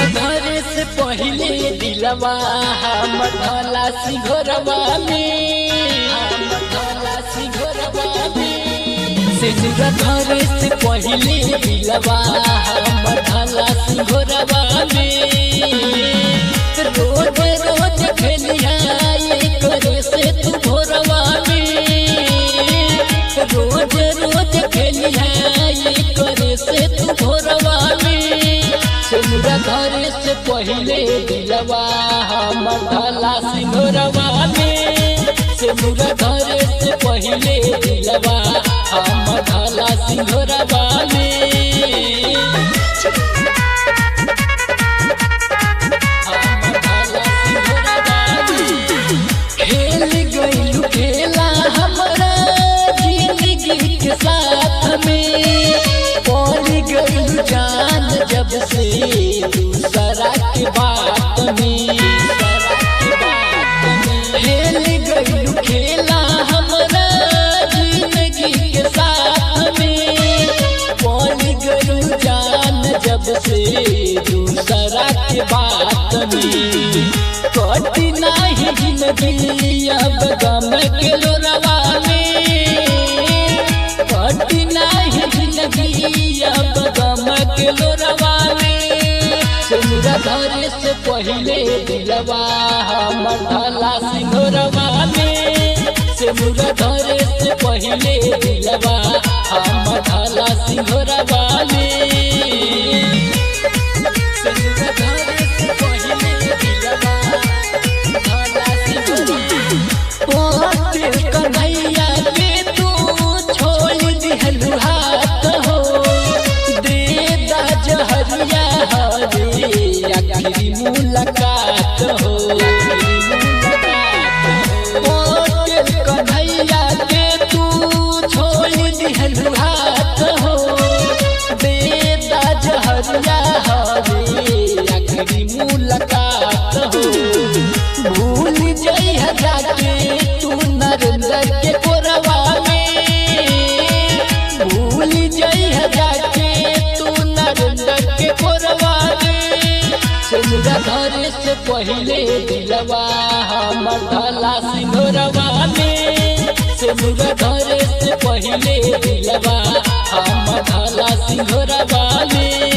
घरे से पहले दिलवा हम ढला सिंघरवा में, हम ढला सिंघरवा में। सिंदूर घरे से पहले दिलवा हम ढला सिंघरवा में। रोज रोज खेलिया करे से तू भोरवा में, रोज रोज खेलिया करे से तू भोरवा में। सिंदूर घरे से पहले दिलवा हम ढला सिंघरवा में। सिंदूर घरे से पहले दिलवा हम ढला सिंघरवा में। खेल गइलू खेला हमरा जिंदगी के साथ में, पड़ गइलू जान जब से दूसरा के बात में। खेल गइलू खेला हमरा जिंदगी के साथ में, पड़ गइलू जान जब से दूसरा के बात में। कटी नाही जिंदगी अब गम के लोरवा में, कटी नाही जिंदगी अब गम के लोरवा में। सिंदूर घरे से पहले दिलवा हम ढला सिंघरवा में। सिंदूर घरे से पहले दिलवा हम ढला सिंघरवा में। सिंदूर घरे से पहले दिलवा कन्हैया के तू छोड़ दिहलू हाथ हो, दे दा जहरिया हरे आखिरी मुलाकात हो। कन्हैया के तू छोड़ दिहलू हाथ हो, दे दा जहरिया हरे आखिरी मुलाकात हो। भूल जइहा जाके तू नरेंद्र के कोरवा में, भूल जइहा जाके तू नरेंद्र के कोरवा में। सिंदूर घरे से पहले दिलवा हम ढला सिंघरवा में। सिंदूर घरे से पहले दिलवा हम ढला सिंघरवा में।